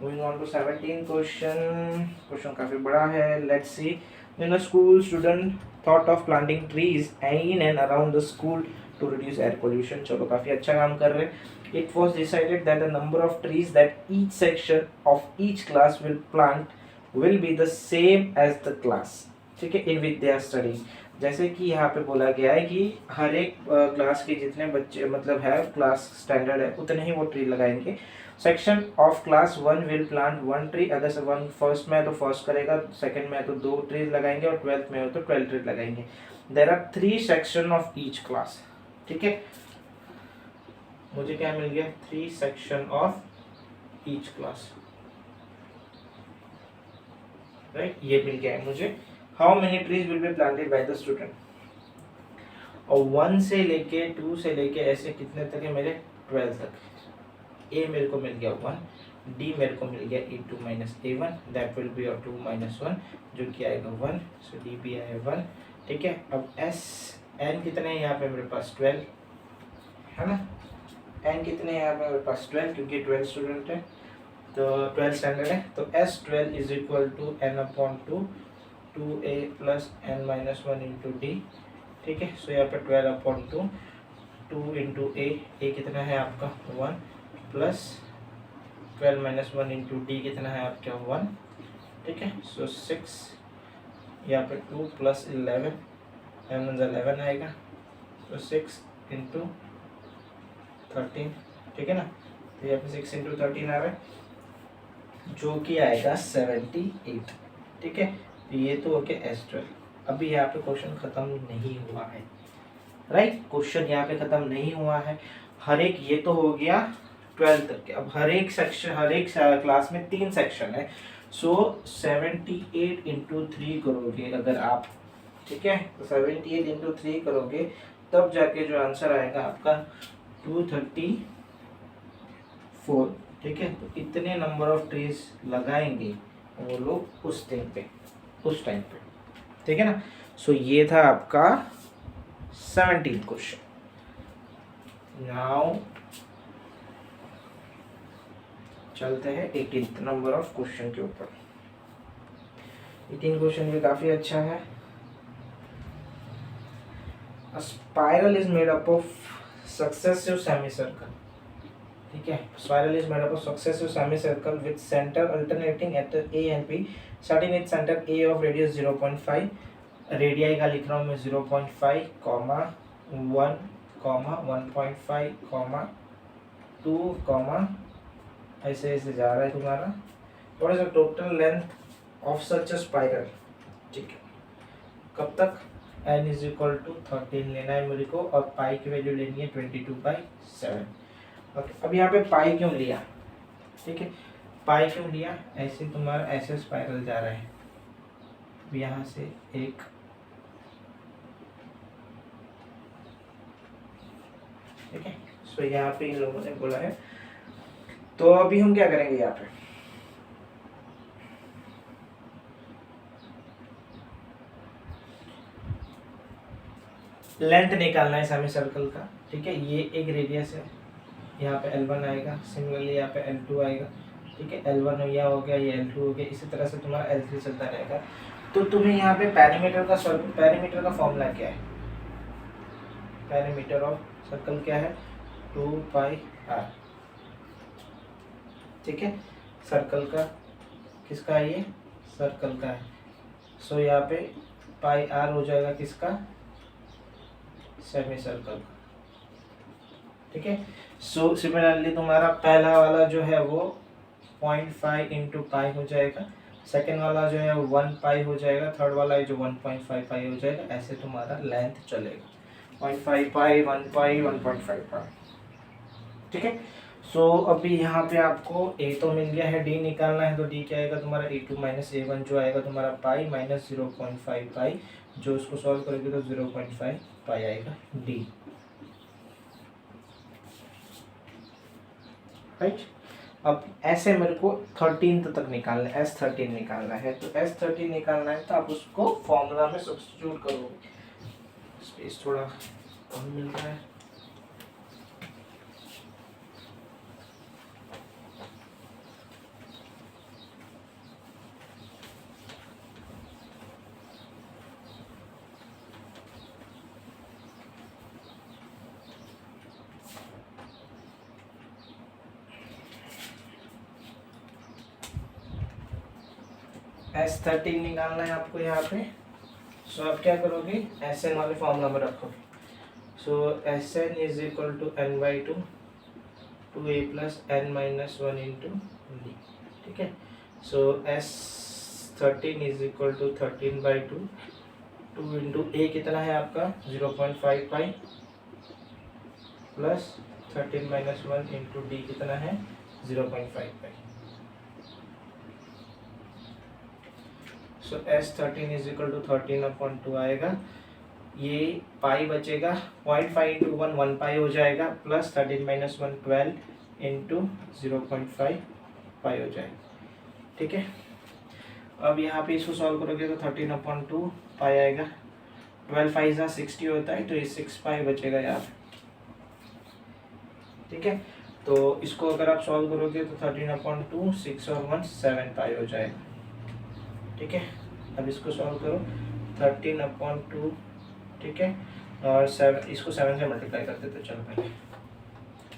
Moving on to 17th question काफी बड़ा है। Let's see, when a school student thought of planting trees in and around the school to reduce air pollution। चलो काफी अच्छा काम कर रहे हैं। It was decided that the number of trees that each section of each class will plant will be the same as the class। ठीक है, in which they are studying। जैसे कि यहाँ पे बोला गया है कि हर एक क्लास के जितने बच्चे मतलब है क्लास स्टैंडर्ड है उतने ही वो ट्री लगाएंगे। Section of class 1 will plant 1 tree. अगर से 1 फर्स्ट में है तो फर्स्ट करेगा, सेकंड में है तो 2 ट्रीज लगाएंगे और 12th में हो तो 12 ट्रीज लगाएंगे। There are 3 section of each class. ठीक है, मुझे क्या मिल गया, 3 section of each class, right, ये मिल गया है मुझे। How many trees will be planted by the student, और 1 से लेके 2 से लेके ऐसे कितने तक है मेरे 12 तक। ए मेरे को मिल गया 1, डी मेरे को मिल गया A2 minus A1, that will B 2 - 1 जो कि आएगा 1। सो डी भी आया 1। ठीक है, अब n कितने हैं यहाँ पे मेरे पास 12 है ना, n कितने हैं यहाँ पे मेरे पास 12, क्योंकि 12 स्टूडेंट है तो 12 स्टैंडर्ड है, तो S12 is equal to n/2 2a plus n minus 1 into D. ठीक है, सो यहाँ पे 12/2 2 इंटू ए कितना है आपका 1 प्लस 12 माइनस 1 इंटू डी कितना है आपका 1। ठीक है, सो 6 यहाँ पे 2 प्लस 11 11 आएगा, तो 6 इंटू 13। ठीक है ना, तो यहाँ पे 6 इंटू 13 आ रहा है जो कि आएगा 78। ठीक है, तो ये तो हो गया S12। अभी यहाँ पे क्वेश्चन खत्म नहीं हुआ है, राइट, क्वेश्चन यहाँ पे खत्म नहीं हुआ है। हर एक, ये तो हो गया 12 तक के। अब हर एक सेक्शन, हर एक क्लास में 3 सेक्शन है, सो 78 इंटू 3 करोगे अगर आप, ठीक है, तो 78 इंटू 3 करोगे तब जाके जो आंसर आएगा आपका 234। ठीक है, तो इतने नंबर ऑफ ट्रीज लगाएंगे वो लोग उस टाइम पे। ठीक है ना, सो ये था आपका 17 क्वेश्चन। नाउ चलते हैं 18 नंबर ऑफ क्वेश्चन के ऊपर। 18 क्वेश्चन भी काफी अच्छा है। A spiral is made up of successive semicircle. ठीक है, spiral is made up of successive semicircle with center alternating at A and B, starting with center A of radius 0.5, radii का लिख रहा हूँ मैं 0.5, 1, 1.5, 2, ऐसे ऐसे जा रहा है तुम्हारा। What is the total length of such a spiral. ठीक है, कब तक, n इज इक्वल टू 13 लेना है मेरे को, और पाई की वैल्यू लेनी है 22/7। ओके, अब यहाँ पे पाई क्यों लिया, ठीक है, पाई क्यों लिया, ऐसे तुम्हारा ऐसे स्पाइरल जा रहा है, यहाँ से एक, ठीक है, सो यहाँ पे इन लोगों ने बोला है। तो अभी हम क्या करेंगे, यहाँ पे लेंथ निकालना है सेमी सर्कल का। ठीक है, ये एक रेडियस है, यहाँ पे L1 आएगा, सिमिलरली यहाँ पे L2 आएगा। ठीक है, L1 यह हो गया, ये L2 हो गया, इसी तरह से तुम्हारा L3 चलता रहेगा। तो तुम्हें यहाँ पे पैरामीटर का फॉर्मूला क्या है, पैरामीटर ऑफ सर्कल क्या है, 2πr। ठीक है, सर्कल का, किसका है ये, सर्कल का है, सो यहाँ पे πr हो जाएगा किसका, सेमी सर्कल का। ठीक है, सो सिमिलरली तुम्हारा पहला वाला जो है वो 0.5 इंटू पाई हो जाएगा, सेकेंड वाला जो है 1 पाई हो जाएगा, थर्ड वाला है जो 1.5 पाई हो जाएगा। ऐसे तुम्हारा लेंथ चलेगा, 0.5 पाई, 1 पाई, 1.5 पाई। ठीक है, सो अभी यहाँ पे आपको a तो मिल गया है, d निकालना है, तो d क्या आएगा तुम्हारा a2 माइनस a1 जो आएगा तुम्हारा पाई माइनस 0.5 पाई, जो उसको सॉल्व करेंगे तो 0.5 पाई आएगा d। राइट, अब ऐसे मेरे को 13 तक निकालना है, S13 निकालना है, तो S13 निकालना है तो आप उसको फॉर्मूला में सब्स्टिट्यूट करोगे। स्पेस थोड़ा कम मिल रहा है, S13 निकालना है आपको यहाँ पे। सो आप क्या करोगे, Sn वाले फॉर्मूला में रखोगे। So Sn is equal to n/2 2a plus n minus 1 into D. ठीक है, so S13 is equal to 13/2 2 into a कितना है आपका 0.5 pi plus 13 minus 1 into D कितना है 0.5 pi. So S13 is equal to 13/2 आएगा, ये पाई बचेगा 0.5 इंटू 1 पाई हो जाएगा, प्लस 13 माइनस 1 12 इंटू 0.5 पाई हो जाएगा। ठीक है, अब यहाँ पे इसको सॉल्व करोगे तो 13/2 पाई आएगा, 12 5 जा 60 होता है, तो ये 6 पाई बचेगा यहाँ। ठीक है, तो इसको अगर आप सॉल्व करोगे तो 13/2 6 और 1 7 पाई हो जाएगा। ठीक है, अब इसको सॉल्व करो 13/2, ठीक है, और 7, इसको 7 से मल्टीप्लाई कर देते चलो पहले।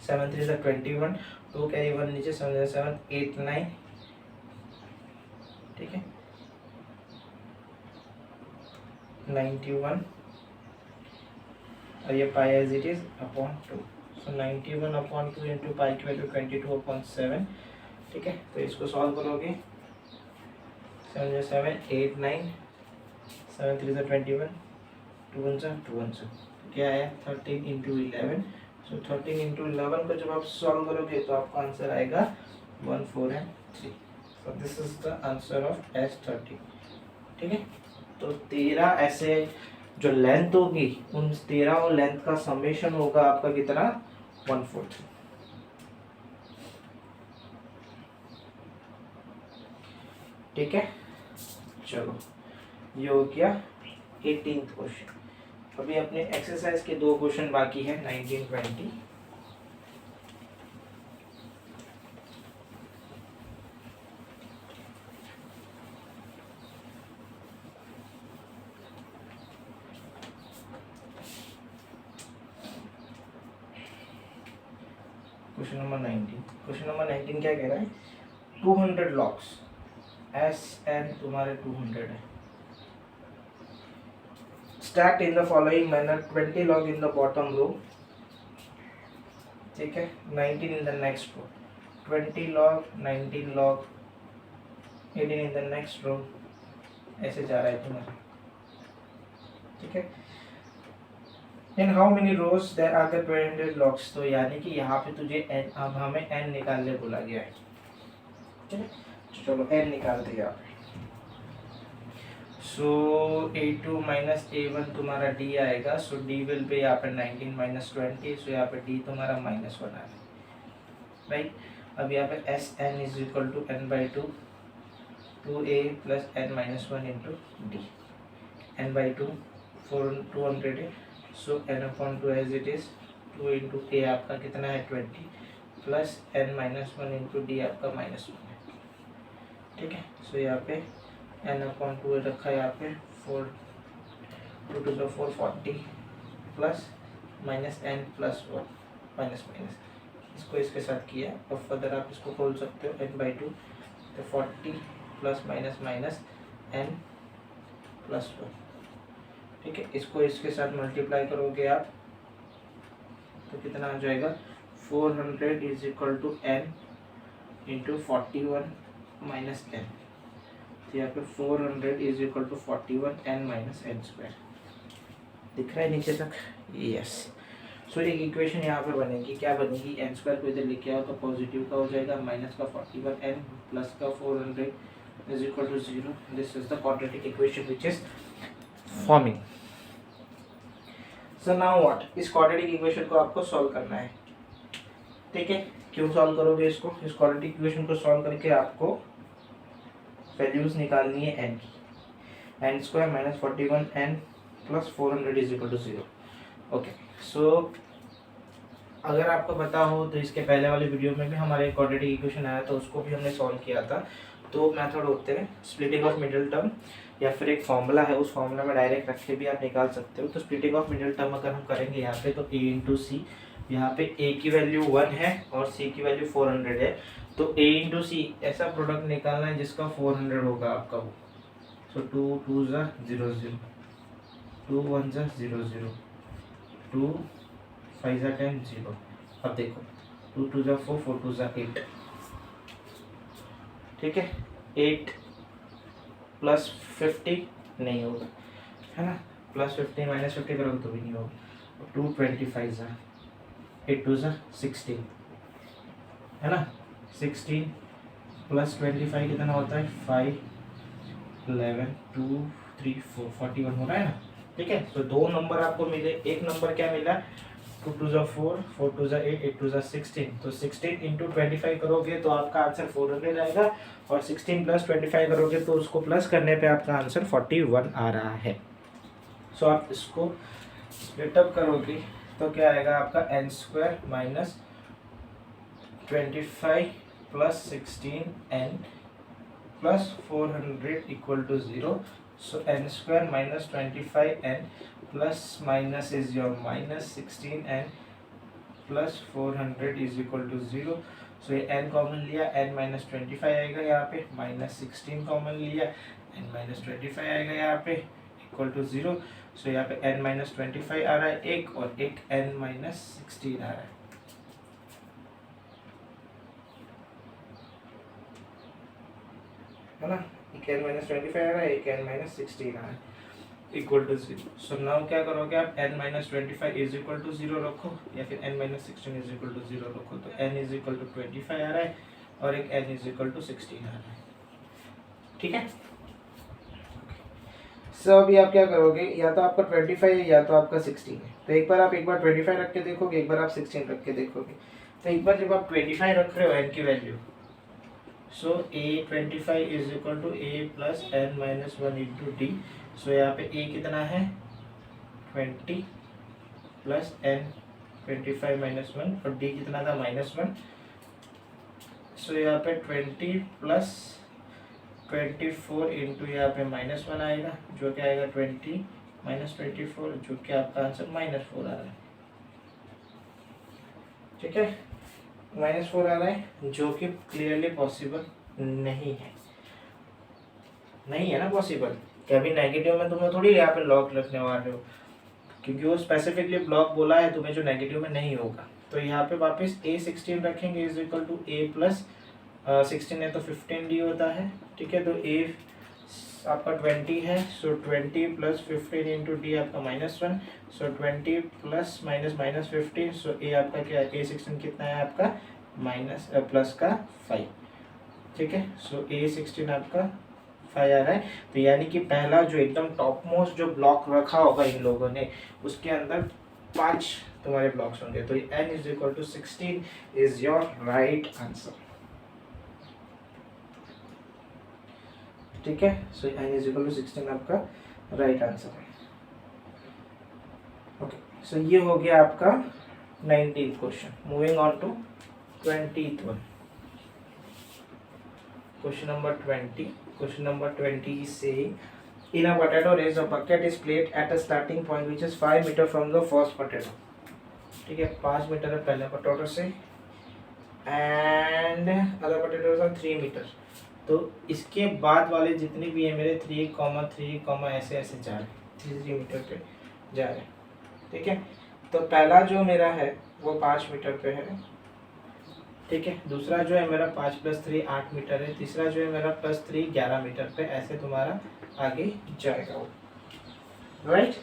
7 3 से 21, 2 कैरी 1 नीचे, 7 7 8 9, ठीक है, 91, और ये pi as it is upon 2, so 91/2 into pi की वैल्यू 22/7। ठीक है, तो इसको सॉल्व करोगे 7 7 8 9, 7 3 से 21, 2 1 से 2 1 से क्या है 13 इंटू 11। सो 13 इंटू 11 को जब आप सॉल्व करोगे तो आपका आंसर आएगा 1 4 and 3। So this is the answer of S30। ठीक है, तो 13 ऐसे जो लेंथ होगी उन 13 लेंथ का समेशन होगा आपका कितना 1/4। ठीक है, चलो ये हो गया 18th क्वेश्चन। अभी अपने एक्सरसाइज के 2 क्वेश्चन बाकी है 19 20। क्वेश्चन नंबर 19 क्या कह रहा है 200 लॉक्स SN तुम्हारे 200 है, stacked in the following manner 20 log in the bottom row, ठीक है, 19 in the next row, 20 log 19 log 18 in the next row, ऐसे जा रहा है तुम्हारा। ठीक है, in how many rows there are the 200 logs, तो यानी कि यहाँ पे तुझे n, अब हमें n निकालने बोला गया है। ठीक है, चलो n निकालते हैं यहाँ पे। सो A2 माइनस A1 तुम्हारा D आएगा, सो D विल पे यहाँ पे 19 माइनस 20, सो यहाँ पे D तुम्हारा -1 आ रहा है, राइट। अब यहाँ पे SN is equal to n/2 2A plus n-1 into D, n/2 200 है, so n/2 as it is 2 into A आपका कितना है 20 प्लस n-1 इंटू D आपका -1 है। ठीक है, सो यहाँ पे n/2 रखा है, यहाँ पे 4 2 2 4 40 plus minus n plus 1 minus minus, इसको इसके साथ किया और फर्दर आप इसको खोल सकते हो n/2, तो 40 plus minus minus n plus 1। ठीक है, इसको इसके साथ मल्टीप्लाई करोगे आप तो कितना आ जाएगा 400 is equal to n into 41 minus n, यहाँ पे 400 is equal to 41 n minus n square. दिख रहा है नीचे तक? यस। सो एक इक्वेशन यहाँ पे बनेगी, क्या बनेगी n स्क्वायर को इधर लेके आओ तो पॉजिटिव का हो जाएगा, माइनस का 41 n प्लस का 400 is equal to 0। This is the quadratic equation which is forming. So now what, इस क्वाड्रेटिक इक्वेशन को आपको सॉल्व करना है। ठीक है, क्यों सॉल्व करोगे इसको? इस क्वाड्रेटिक इक्वेशन को सॉल्व करके आपको वैल्यूज निकालनी है n की, n square minus 41 n plus 400 is equal to 0। Okay, so अगर आपको पता हो तो इसके पहले वाले वीडियो में भी हमारे क्वाड्रेटिक इक्वेशन आया था, उसको भी हमने सॉल्व किया था। तो मेथड होते हैं स्प्लिटिंग ऑफ मिडिल टर्म, या फिर एक फॉर्मूला है, उस फॉर्मूला में डायरेक्ट रख के भी आप निकाल सकते हो। तो स्प्लिटिंग ऑफ मिडिल टर्म अगर हम करेंगे यहाँ पे तो a इंटू सी, यहाँ पे a की वैल्यू 1 है और c की वैल्यू 400 है, तो a इंटू सी ऐसा प्रोडक्ट निकालना है जिसका 400 होगा आपका वो। सो 2 2 0 0, 2 1 0 0, 2 5 10 0। अब देखो 2 2 4 4 2 8। ठीक है, 8 प्लस 50 नहीं होगा, है ना, प्लस 50 माइनस 50 करोगे तो भी नहीं होगा। 2 25 8 2 16, है ना, 16 प्लस 25 कितना होता है 5 11 2 3 4 41 हो रहा है ना। ठीक है, तो 2 नंबर आपको मिले, एक नंबर क्या मिला 2 2 4 4 2 8 8 2 16, तो 16 इंटू 25 करोगे तो आपका आंसर 400 आएगा, और 16 प्लस 25 करोगे तो उसको प्लस करने पे आपका आंसर 41 आ रहा है। सो आप इसको स्प्लिटअप करोगे तो क्या आएगा आपका N square minus 25 plus 16n plus 400 equal to 0. So n square minus 25n plus minus is your minus 16n plus 400 is equal to 0. So ये n कॉमन लिया, n माइनस 25 आएगा यहाँ पे, माइनस 16 कॉमन लिया, n माइनस 25 आएगा यहाँ पे equal to 0. सो यहाँ पे n माइनस 25 आ रहा है एक, और एक n माइनस 16 आ रहा है. है ना, एक n माइनस 25 आ रहा है, एक n माइनस 16 आ रहा है इक्वल टू 0. सो नाउ क्या करोगे आप, n minus 25 is equal to 0 रखो, या फिर n minus 16 is equal to 0 रखो. तो n इज इक्वल टू 25 आ रहा है और एक n इज इक्वल टू 16 आ रहा है. ठीक है. सो अभी आप क्या करोगे, या तो आपका 25 है या तो आपका 16 है. तो एक बार 25 रख के देखोगे, एक बार आप 16 रख के देखोगे. तो एक बार जब आप 25 रख रहे हो n की value, so a25 is equal to a plus n minus 1 into d. So यहाँ पे a कितना है 20 प्लस n 25 माइनस 1, और d कितना था माइनस 1. सो यहाँ पे 20 प्लस 24 इंटू यहाँ पे माइनस 1 आएगा, जो क्या आएगा 20 माइनस 24, जो कि आपका आंसर माइनस 4 आ रहा है. ठीक है, माइनस 4 आ रहा है, जो कि क्लियरली पॉसिबल नहीं है. नहीं है ना पॉसिबल, कि अभी नेगेटिव में तुम्हें थोड़ी यहाँ पे लॉग रखने वाले हो, क्योंकि वो स्पेसिफिकली ब्लॉक बोला है तुम्हें जो नेगेटिव में नहीं होगा. तो यहाँ पे वापस a16 रखेंगे is equal to a plus 16 है तो 15d होता है. ठीक है, तो a आपका 20 है, सो 20 प्लस 15 इंटू डी आपका minus 1. So 20 plus minus minus 15, so a आपका क्या है, a16 कितना है आपका माइनस प्लस का 5. ठीक है, सो a16 आपका 5 आ रहा है. तो यानी कि पहला जो एकदम टॉप मोस्ट जो ब्लॉक रखा होगा इन लोगों ने, उसके अंदर 5 तुम्हारे ब्लॉक्स होंगे. तो n is equal to 16 is your right answer. ठीक है, so n is equal to 16 आपका राइट आंसर है. ओके, सो ये हो गया आपका 19th question. Moving on to 20th one. Question number 20. Question number 20 is saying, in a potato race, a bucket is placed at a starting point which is 5 meter from the first potato. ठीक है, 5 metre है पहले potato से, and other potatoes are 3 metre. तो इसके बाद वाले जितने भी है मेरे 3, ऐसे ऐसे जा रहे हैं, 3 मीटर पे जा रहे हैं. ठीक है, तो पहला जो मेरा है वो 5 मीटर पे है. ठीक है, दूसरा जो है मेरा 5 प्लस 3 8 मीटर है, तीसरा जो है मेरा प्लस 3 11 मीटर पे, ऐसे तुम्हारा आगे जाएगा वो. राइट,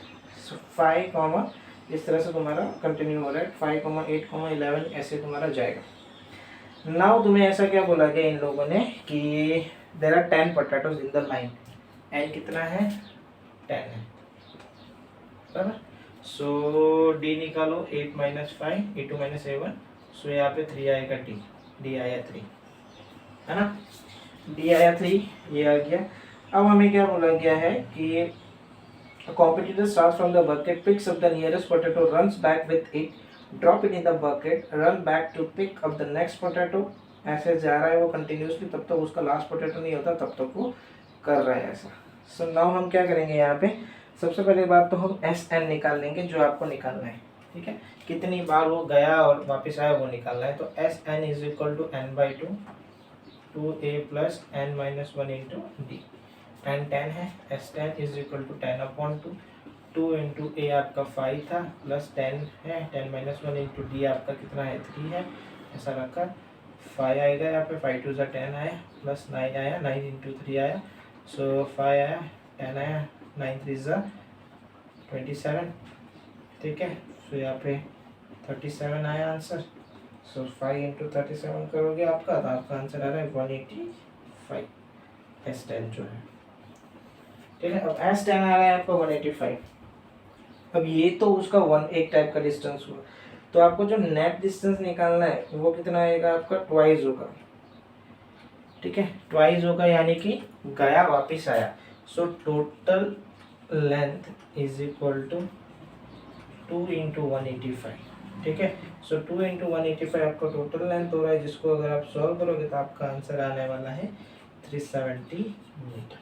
5 इस तरह से तुम्हारा कंटिन्यू हो रहा है, 5 8 11 ऐसे तुम्हारा जाएगा. नाउ तुम्हें ऐसा क्या बोला गया इन लोगों ने कि there are 10 potatoes in the line, n कितना है 10 है. बराबर. सो डी निकालो, 8 minus 5 a 2 minus a1. So यहाँ पे 3 आएगा डी आया 3, है ना, डी आया 3, ये आ गया. अब हमें क्या बोला गया है कि competitor starts from the bucket, picks up the nearest potato, runs back with it, drop it in the bucket, run back to pick up the next potato. ऐसे जा रहा है वो कंटिन्यूसली, तब तक उसका लास्ट पोटैटो नहीं होता, तब तक वो कर रहा है ऐसा. सो नाउ हम क्या करेंगे यहाँ पे, सबसे पहले बात तो हम एस एन निकाल लेंगे जो आपको निकालना है. ठीक है, कितनी बार वो गया और वापस आया वो निकालना है. तो s N is equal to n by 2 a plus N minus 1 into d. N 10 है, s 10 is equal to 10/2. 2 into a आपका 5 था, प्लस 10 है, 10 माइनस 1 इंटू डी आपका कितना है 3 है, ऐसा रखा. 5 आएगा यहाँ पे, 5 2 10 आया, प्लस 9 आया, 9 इंटू 3 आया, सो 5 आया, 10 आया, 9 3 27. ठीक है, सो यहाँ पे 37 आया आंसर. सो 5 इंटू 37 करोगे आपका, तो आपका आंसर आ रहा है 185 एस 10 जो है. ठीक है, अब एस 10 आ रहा है आपका 185. अब ये तो उसका एक टाइप का डिस्टेंस हुआ, तो आपको जो नेट डिस्टेंस निकालना है वो कितना आएगा आपका, ट्वाइस होगा. ठीक है, ट्वाइस होगा, यानी कि गया वापस आया. So total length is equal to 2 into 185, ठीक है। सो 2 इंटू 185 आपका टोटल लेंथ हो रहा है, जिसको अगर आप सॉल्व करोगे तो आपका आंसर आने वाला है 370 मीटर,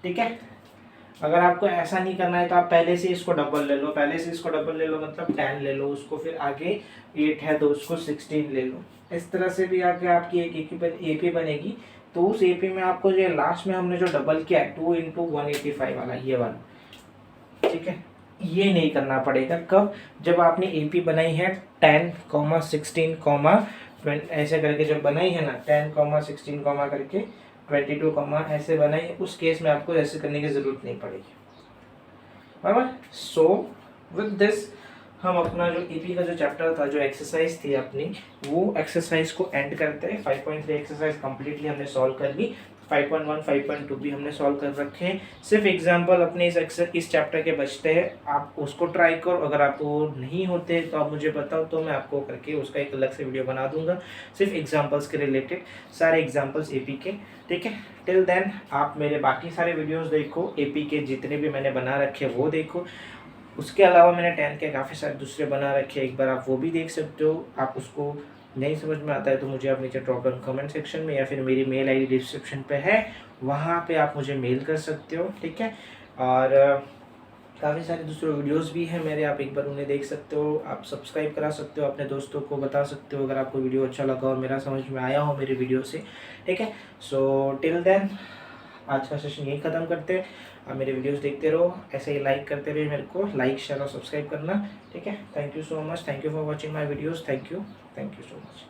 ठीक है। अगर आपको ऐसा नहीं करना है तो आप पहले से इसको डबल ले लो, पहले से इसको डबल ले लो मतलब 10 ले लो उसको, फिर आगे 8 है तो उसको 16 ले लो। इस तरह से भी आगे आपकी एक एपी बनेगी। तो उस एपी में आपको जो लास्ट में हमने जो डबल किया है 2 इंटू 185 वाला, ये वाला, ठीक है, ये नहीं करना पड़ेगा। कब? जब आपने एपी बनाई है 10, 16, ऐसे करके जब बनाई है ना 10, 16 करके 22, ऐसे बनाई, उस केस में आपको ऐसे करने की जरूरत नहीं पड़ेगी, बराबर। सो विद दिस हम अपना जो ईपी का जो चैप्टर था, जो एक्सरसाइज थी अपनी, वो एक्सरसाइज को एंड करते हैं। 5.3 एक्सरसाइज कंप्लीटली हमने सॉल्व कर ली। 5.1, 5.2 भी हमने सॉल्व कर रखे हैं। सिर्फ एग्जांपल अपने इस चैप्टर के बचते हैं, आप उसको ट्राई करो। अगर आपको नहीं होते तो आप मुझे बताओ, तो मैं आपको करके उसका एक अलग से वीडियो बना दूंगा सिर्फ एग्जांपल्स के रिलेटेड, सारे एग्जांपल्स एपी के, ठीक है। टिल देन आप मेरे बाकी सारे वीडियोस देखो, एपी के जितने भी मैंने बना रखे वो देखो। उसके अलावा मैंने 10 के काफ़ी सारे दूसरे बना रखे हैं, एक बार आप वो भी देख सकते हो। आप उसको नहीं समझ में आता है तो मुझे आप नीचे ड्रॉप डाउन कमेंट सेक्शन में या फिर मेरी मेल आईडी डिस्क्रिप्शन पे है, वहाँ पे आप मुझे मेल कर सकते हो, ठीक है। और काफ़ी सारे दूसरे वीडियोस भी हैं मेरे, आप एक बार उन्हें देख सकते हो। आप सब्सक्राइब करा सकते हो, अपने दोस्तों को बता सकते हो अगर आपको वीडियो अच्छा लगा और मेरा समझ में आया हो मेरे वीडियो से, ठीक है। सो टिल देन आज का सेशन यही ख़त्म करते हैं। आप मेरे वीडियोस देखते रहो, ऐसे ही लाइक करते रहिए, मेरे को लाइक शेयर और सब्सक्राइब करना, ठीक है। Thank you so much, thank you for watching my videos, thank you so much.